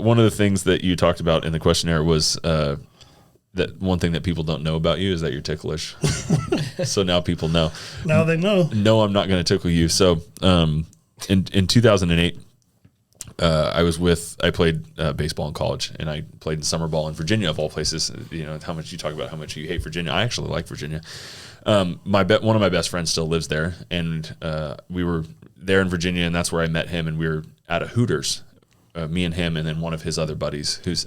one of the things that you talked about in the questionnaire was that one thing that people don't know about you is that you're ticklish. So now people know. Now they know. No, I'm not going to tickle you. So in 2008, I played baseball in college, and I played in summer ball in Virginia, of all places. You know, how much you talk about how much you hate Virginia. I actually like Virginia. One of my best friends still lives there, and we were there in Virginia, and that's where I met him, and we were at a Hooters, me and him, and then one of his other buddies, who's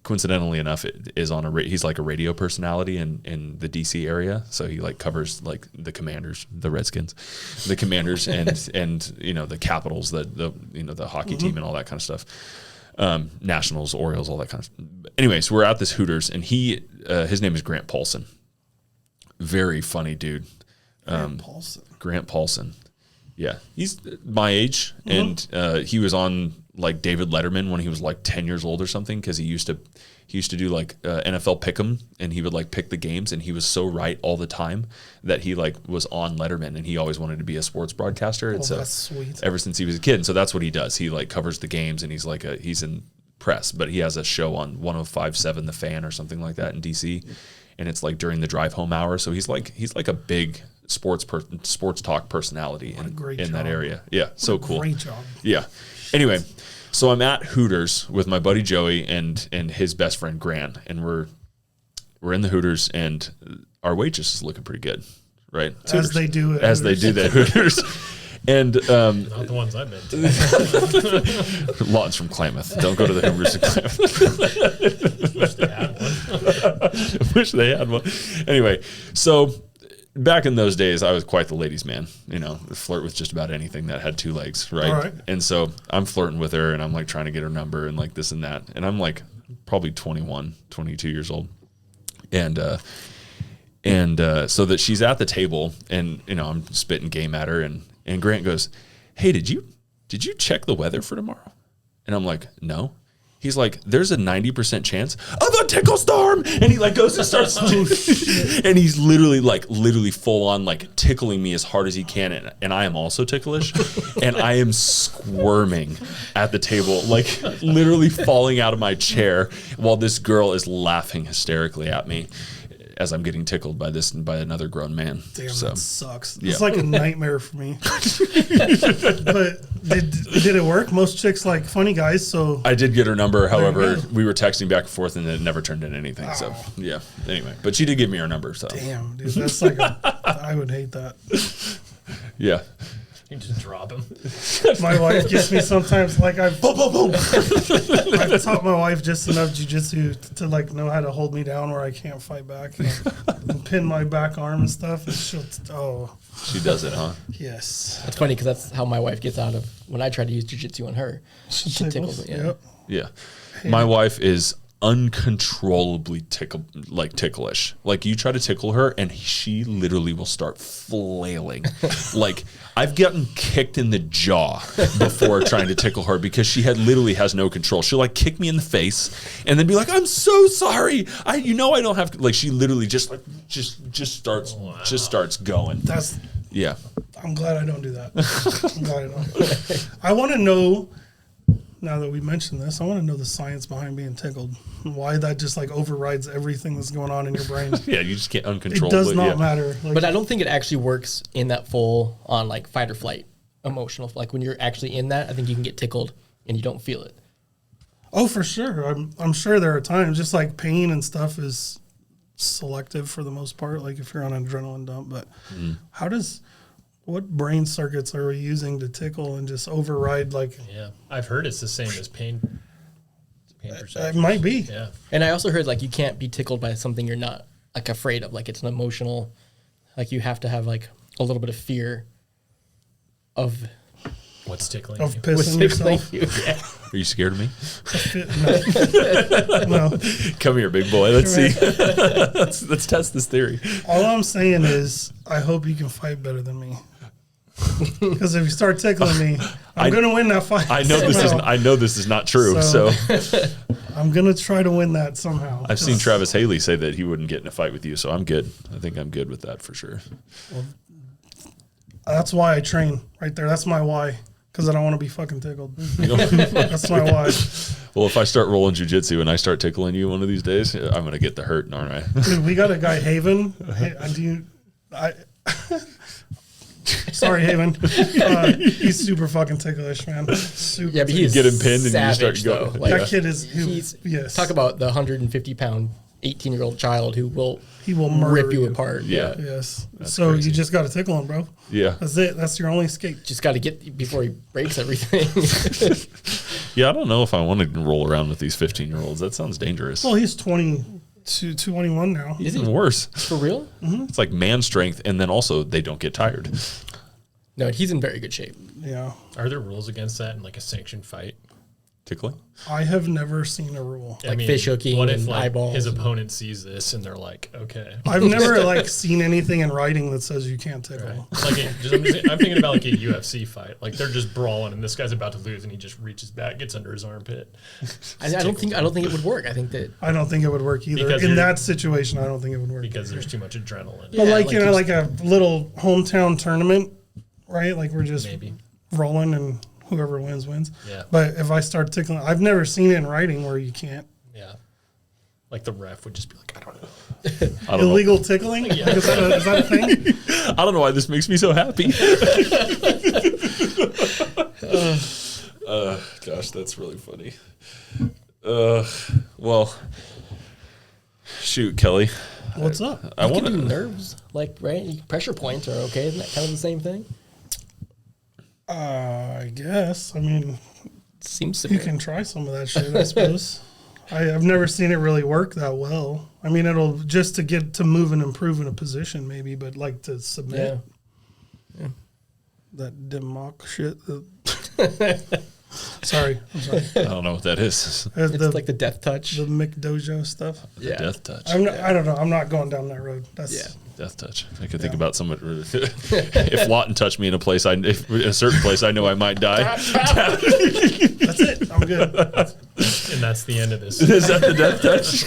coincidentally enough is he's like a radio personality in the DC area, so he like covers like the Commanders, the Redskins, the Commanders, and you know the Capitals, the hockey team and all that kind of stuff, Nationals, Orioles, all that kind of stuff. Anyways, we're at this Hooters, and his name is Grant Paulson. Very funny dude. Grant Paulson. Yeah, he's my age, and he was on like David Letterman when he was like 10 years old or something, because he used to do like NFL Pick'em, and he would like pick the games, and he was so right all the time that he like was on Letterman, and he always wanted to be a sports broadcaster. And so that's sweet. Ever since he was a kid, and so that's what he does. He like covers the games, and he's in press, but he has a show on 105.7 The Fan or something like that in DC, and it's like during the drive home hour. So he's like a big sports talk personality in that area. Yeah, so cool. Great job. Yeah. Anyway, so I'm at Hooters with my buddy Joey and his best friend Grant, and we're in the Hooters, and our waitress is looking pretty good, right? As they do at Hooters. And not the ones I've been to. Lots from Klamath. Don't go to the Hooters in Klamath. Wish they had one. Wish they had one. Anyway, so back in those days, I was quite the ladies' man. You know, flirt with just about anything that had two legs, right? All right. And so I'm flirting with her, and I'm like trying to get her number and like this and that. And I'm like probably 21, 22 years old. And so that she's at the table, and you know, I'm spitting game at her, and Grant goes, "Hey, did you check the weather for tomorrow?" And I'm like, "No." He's like, "There's a 90% chance of a tickle storm," and he like goes and starts, and he's literally full on like tickling me as hard as he can, and I am also ticklish, and I am squirming at the table, like literally falling out of my chair, while this girl is laughing hysterically at me as I'm getting tickled by another grown man. Damn, so, that sucks. Yeah. It's like a nightmare for me. But did it work? Most chicks like funny guys, so I did get her number. However, we were texting back and forth, and it never turned into anything. Oh. So yeah. Anyway, but she did give me her number. So damn, dude, that's like I would hate that. Yeah. You just drop him. My wife gets me sometimes, like I've taught my wife just enough jiu-jitsu to like know how to hold me down where I can't fight back and pin my back arm and stuff. And she does it, huh? Yes. It's funny because that's how my wife gets out of when I try to use jiu-jitsu on her. She tickles me. Yep. Yeah. My wife is uncontrollably ticklish. Like you try to tickle her, and she literally will start flailing. Like I've gotten kicked in the jaw before trying to tickle her because she literally has no control. She'll like kick me in the face and then be like, "I'm so sorry. I don't have to." Like she literally just starts going. Yeah. I'm glad I don't do that. I'm glad I don't. I want to know. Now that we mentioned this, I want to know the science behind being tickled. Why that just like overrides everything that's going on in your brain. Yeah, you just can't uncontrollably. It does not matter. Like, but I don't think it actually works in that full on like fight or flight emotional. Like when you're actually in that, I think you can get tickled and you don't feel it. Oh, for sure. I'm sure there are times just like pain and stuff is selective for the most part. Like if you're on an adrenaline dump, but what brain circuits are we using to tickle and just override like? Yeah, I've heard it's the same as pain perception. It might be. Yeah, and I also heard like you can't be tickled by something you're not like afraid of. Like it's an emotional, like you have to have like a little bit of fear of what's tickling of you. pissing yourself. Yeah. Are you scared of me? No. Come here, big boy. Let's see. Let's test this theory. All I'm saying is I hope you can fight better than me. Because if you start tickling me, I'm going to win that fight. I know this is not true. So I'm going to try to win that somehow. I've seen Travis Haley say that he wouldn't get in a fight with you, so I'm good. I think I'm good with that for sure. Well, that's why I train right there. That's my why. because I don't want to be fucking tickled. That's my why. Well, if I start rolling jiu-jitsu and I start tickling you one of these days, I'm gonna get the hurt, aren't I? Dude, we got a guy, Haven. Sorry, Haven. He's super fucking ticklish, man. Super. Yeah, but he's get him pinned and you savage, start going. though. Like, that kid is. he's Yes. talk about the 150-pound 18-year-old child who will He will murder rip you apart. Yeah. Yes. That's So crazy. you just got to tickle him, bro. Yeah. That's it. That's your only escape. Just got to get before he breaks everything. Yeah, I don't know if I want to roll around with these 15-year-olds. That sounds dangerous. Well, he's 21 now. Is Even he worse. for real? It's like man strength, and then also they don't get tired. No, he's in very good shape. Yeah. Are there rules against that in like a sanctioned fight? Tickling? I have never seen a rule. Like fish hooking What if and like eyeballs his and- opponent sees this and they're like, okay. I've never like seen anything in writing that says you can't tickle. Right. Like I'm thinking about like a UFC fight. Like they're just brawling and this guy's about to lose and he just reaches back, gets under his armpit. I don't think it would work. I think that I don't think it would work either. Because In you're- that situation, I don't think it would work. Because either. there's too much adrenaline. But Yeah, like, like you know, you- like a little hometown tournament, right? Like we're just Maybe. rolling and whoever wins, wins. Yeah. But if I start tickling, I've never seen it in writing where you can't. Yeah. Like the ref would just be like, I don't know. I don't Illegal tickling? Like, is that a thing? know. I don't know why this makes me so happy. Gosh, that's really funny. Well, shoot, Kelly. What's up? I you want can do to. nerves, like right. Pressure points are okay. Isn't that kind of the same thing? I guess. I mean, Seems you similar. can try some of that shit, I suppose. I've never seen it really work that well. I mean, it'll just to get to move and improve in a position, maybe, but like to submit that dim mock shit. Sorry, I'm sorry. I don't know what that is. It's like the death touch. the McDojo stuff. Yeah. Death touch. I don't know. I'm not going down that road. That's Yeah. Death touch. I could think about someone. If Lawton touched me in a place, in a certain place, I know I might die. That's it. I'm good. And that's the end of this. Is that the death touch?